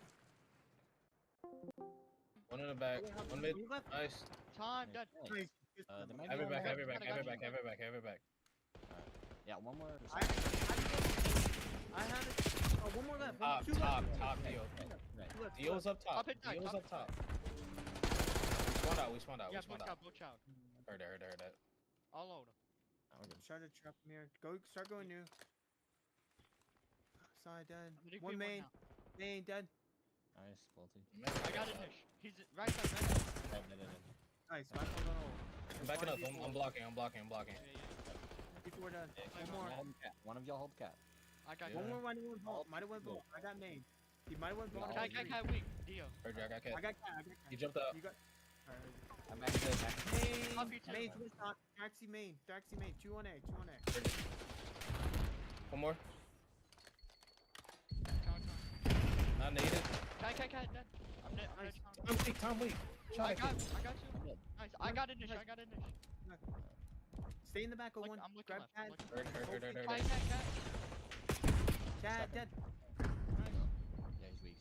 1 in the back. 1 mid. Nice. Time, dead. Nice. There might be Have it one back, more. have it back, have it back, have it back, have it back. Yeah, one more. I have it. Oh, 1 more left. Top, 2 left. top, Dio. Right. 2 left. Dio's up top. Top hit, Dio's top. up top. We spawned out, Yeah, we spawned watch out. out, watch out. Heard that. All over. Oh, we're good. Try to trap him here. Start going new. Side dead. I'm gonna 1 be main. now. Main dead. Nice, Bolty. I got it, Nish. He's right side, right side. Dead. Nice. My phone on hold. I'm backing up, I'm blocking. Before done. Yeah, 1 more. Hold cat. One of y'all hold cat. I got Yeah. One you. more might have went ball. Might have went ball. I got main. He might have went ball. Kai, weak. Dio. Heard you, I got cat. I got cat. He jumped up. You got. Alright. I'm back to back. Top Main. you, Main. Tim. To the top. Taxi main. 2 on A. 2 on A. Heard you. 1 more. Not needed. Kai, dead. I'm dead. Nice. Tom weak. I got you. I'm dead. Nice. I got it, Nish. Stay in the back. Look, 1. I'm looking Grab left. cat. Heard. Kai. Cat dead. Yeah, he's weak.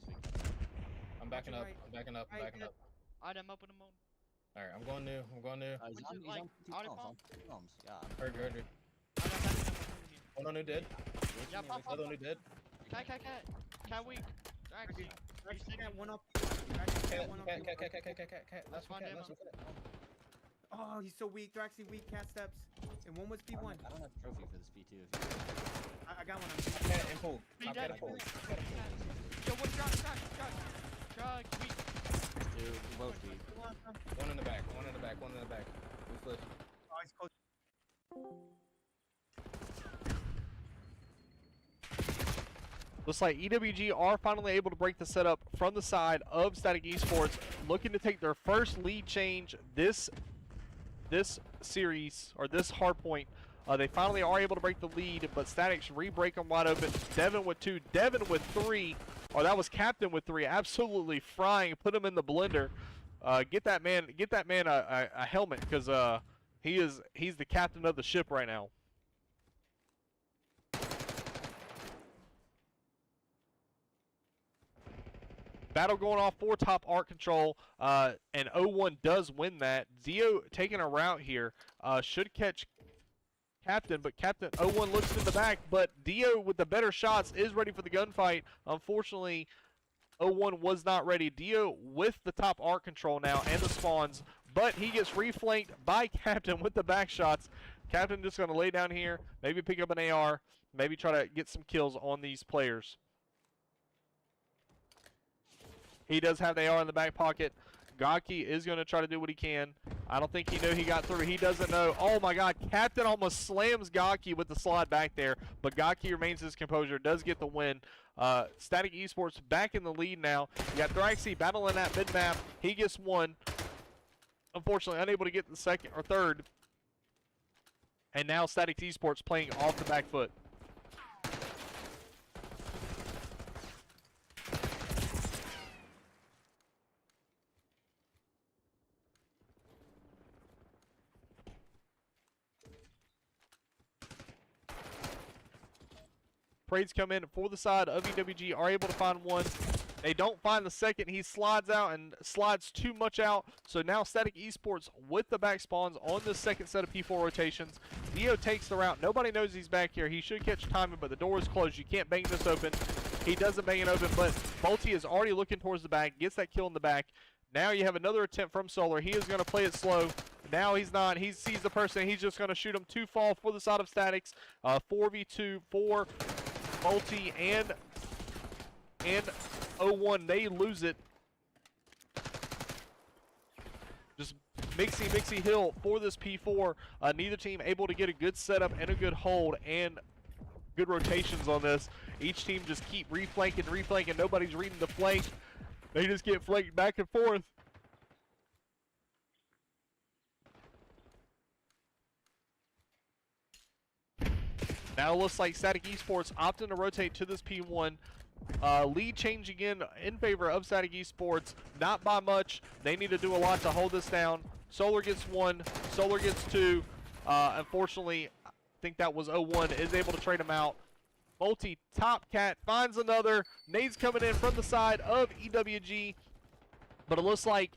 I'm backing up. Right. I'm backing up. I'm backing up. Alright, I'm up in the moon. Alright, I'm going new. He's Which on, is he's like, on two out of bombs, bomb. on two bombs. Yeah. Heard you. Alright, I'm back in the moon. One on new dead. Yeah, pop. Another one new dead. Kai. Kai weak. Actually, Taxi cat. 1 up. Cat. 1 up. Last one, That's cat. Oh, he's so weak. They're actually weak. Cat steps. And 1 was I P1. don't have a trophy for this P2. If you I got 1. Cat and pull. Be Top dead. cat and pull. Yo, what drug, weak. do both be. 1 in the back. foot. Oh, he's close. Looks like EWG are finally able to break the setup from the side of Statix Esports, looking to take their first lead change this series, or this hard point. They finally are able to break the lead, but Statix re-break them wide open. Devin with 2, Devin with 3, or that was Captain with 3, absolutely frying, put him in the blender. Get that man a helmet, because he's the captain of the ship right now. Battle going off for top art control, and 0-1 does win that. Dio taking a route here, should catch Captain, but Captain 0-1 looks in the back, but Dio with the better shots is ready for the gunfight. Unfortunately, 0-1 was not ready. Dio with the top art control now and the spawns, but he gets reflanked by Captain with the back shots. Captain just going to lay down here, maybe pick up an AR, maybe try to get some kills on these players. He does have the AR in the back pocket. Gaki is going to try to do what he can. I don't think he knew he got through. He doesn't know. Oh my God, Captain almost slams Gaki with the slide back there, but Gaki remains his composure, does get the win. Statix Esports back in the lead now. You got Thraxy battling that mid-map. He gets 1. Unfortunately, unable to get the second or third. And now Statix Esports playing off the back foot. Parades come in for the side of EWG, are able to find 1. They don't find the second. He slides out and slides too much out. So now Statix Esports with the back spawns on the second set of P4 rotations. Dio takes the route. Nobody knows he's back here. He should catch timing, but the door is closed. You can't bang this open. He doesn't bang it open, but Bolty is already looking towards the back, gets that kill in the back. Now you have another attempt from Solar. He is going to play it slow. Now he's not. He sees the person. He's just going to shoot him. 2 fall for the side of Statix. 4v2 for Bolty and 0-1, they lose it. Just mixy hill for this P4. Neither team able to get a good setup and a good hold and good rotations on this. Each team just keep reflanking. Nobody's reading the flank. They just get flanked back and forth. Now it looks like Statix Esports opting to rotate to this P1. Lead change again in favor of Statix Esports. Not by much. They need to do a lot to hold this down. Solar gets 1. Solar gets 2. Unfortunately, I think that was 0-1. Is able to trade him out. Bolty, top cat, finds another. Nades coming in from the side of EWG. But it looks like,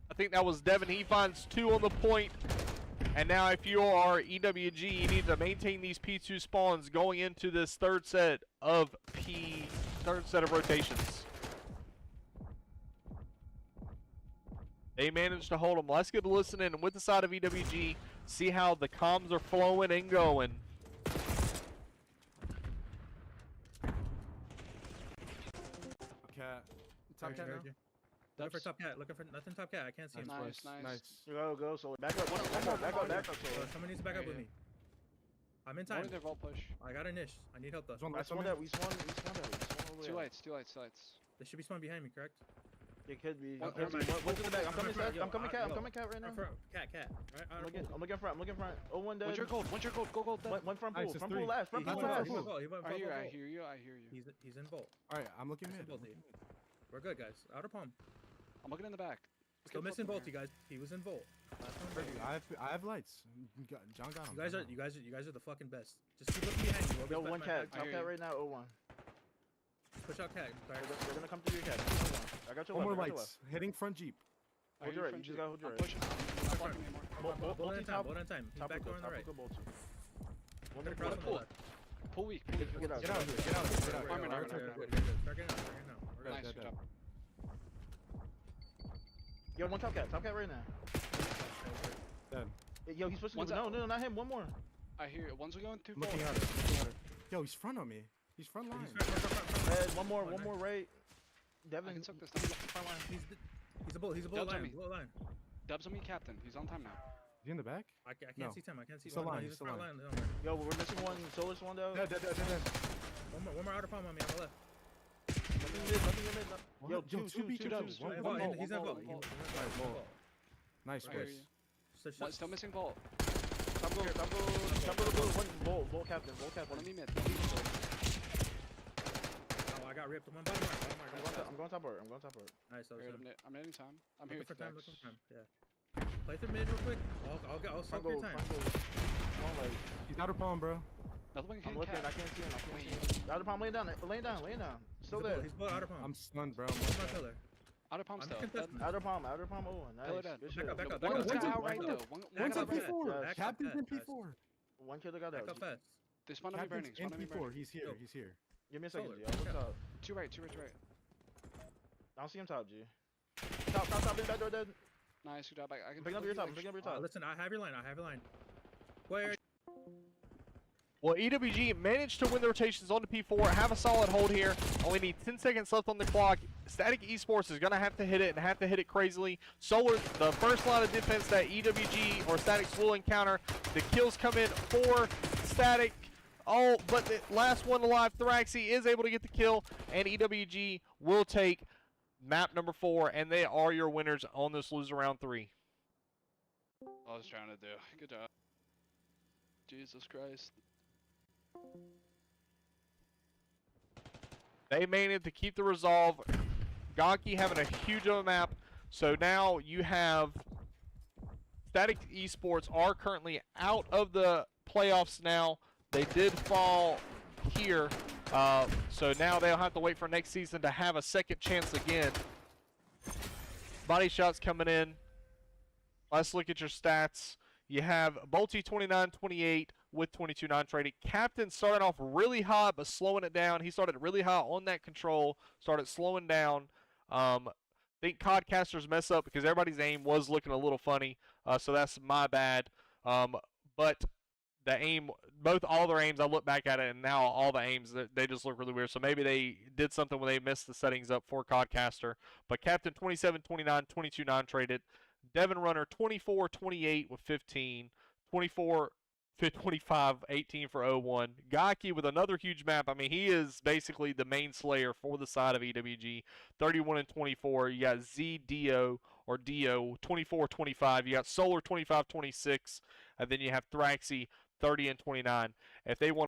I think that was Devin. He finds 2 on the point. And now if you are EWG, you need to maintain these P2 spawns going into this third set of rotations. They managed to hold them. Let's get a listen in with the side of EWG, see how the comms are flowing and going. Cat. Top cat now. Looking for top cat. Looking for nothing top cat. I can't see him. Nice. Go. So back up. One more. Back up. Someone needs to back up with me. I'm in time. One of their vault push. I got a niche. I need help though. We spawned that. We spawned over Two there. lights. They should be spawned behind me, correct? It could be. One- One's in the back. I'm coming cat right now. Cat. Right, I'm looking front. 0-1 dead. One's your gold. Go gold. Dead. One front Nice, pool. it's Front 3. pool last. Front He's pool in last. vault. He went I vault, hear vault. you. He's in vault. Alright, I'm looking He's in mid. vault, dude. We're good, guys. Outer palm. I'm looking in the back. Still missing Bolty, guys. He was in Volt. I have lights. John got him. You guys are the fucking best. Just keep looking behind you. Yo, Always one back cat. my Top hear cat you. right now. 0-1. Push out cat. Back. They're gonna come through your cat. I got your One more left. I got your lights. Heading front jeep. I Hold hear your right. from You just Jeep. gotta hold your I'm right. pushing. I'm not blocking anymore. Bolt in time. top- Bolt in time. He's Top back of door on the right. One Gonna cross on the pull. left. Pull weak. Get out. Get out of here. Get out of here. Get out. Armor, We're armor, good, armor. we're good. Start getting out. We're good. Nice, good job. Yo, one top cat right now. Dead. Yo, he's pushing. One's No, out. not him. One more. I hear it. One's going too I'm far. looking at her. Yo, he's front on me. He's front line. Red, one more right. I Devin, can suck this. front line. He's a bullet. He's a bullet Dubs on line. me. Bullet line. Dubs on me, captain. He's on time now. he in the back? I can't No. see Tim. I can't see. He's still no, lying, he's he's still front lying. line. Don't worry. Yo, we're missing one. Solis one though. Dead. One more outer palm on me on the left. Nothing mid. Nothing mid. What? Yo, Yo, 2B, two dubs. One He's vault. in- he's in vault, vault. vault. Alright, vault. Nice, I hear Chris. you. Shut- One still missing vault. Stop go. Stop go. Stop go. One volt captain. Volt One captain. of me mid. Oh, I got ripped. One bottom mark. Bottom mark. I'm going top part. I'm going top part. Nice. So, I'm hitting time. I'm here looking for for time. Statix. Looking for time. Yeah. Play through mid real quick. I'll soak your time. Come on, like, He's outer palm, bro. Another one I'm can looking. I cap. can't see him. I can't see him. Outer palm, laying down. Still there. He's both outer palm. I'm stunned, bro. He's my pillar. Outer palm I'm still. contesting. Outer palm. Oh, nice. Pillar dead. Good Back shit. up, back up, One back up. got One out right up. though. One One's got up out right. P4. Yes. Captain's in Nice. P4. One killer got Back out. up fast. They spawned on me burning. Captain's Spawned in on me burning. P4. He's here. Yo. He's here. Give me a second, Solar, G. I'll look yeah. top. Two right. I don't see him top, G. Top. In back door dead. Nice. Good job. I can Picking up your top. Picking up your top. Listen, I have your line. Where? Well, EWG managed to win the rotations onto P4, have a solid hold here. Only need 10 seconds left on the clock. Static Esports is going to have to hit it and have to hit it crazily. Solar, the first line of defense that EWG or Statix will encounter. The kills come in for Static. Oh, but the last one alive, Thraxy, is able to get the kill, and EWG will take map number 4, and they are your winners on this loser round 3. I was trying to do. Good job. Jesus Christ. They managed to keep the resolve. Gonki having a huge of a map. So now you have Static Esports are currently out of the playoffs now. They did fall here. So now they'll have to wait for next season to have a second chance again. Body shots coming in. Let's look at your stats. You have Bolty 29-28 with 22 non-traded. Captain started off really hot, but slowing it down. He started really hot on that control, started slowing down. I think Codcaster's mess up because everybody's aim was looking a little funny, so that's my bad. But the aim, all their aims, I look back at it, and now all the aims, they just look really weird. So maybe they did something when they messed the settings up for Codcaster. But Captain 27-29, 22 non-traded. Devin Runner 24-28 with 15, 24-25, 18 for 0-1. Gaki with another huge map. I mean, he is basically the main slayer for the side of EWG. 31-24. You got ZDO or Dio 24-25. You got Solar 25-26, and then you have Thraxy 30-29. If they want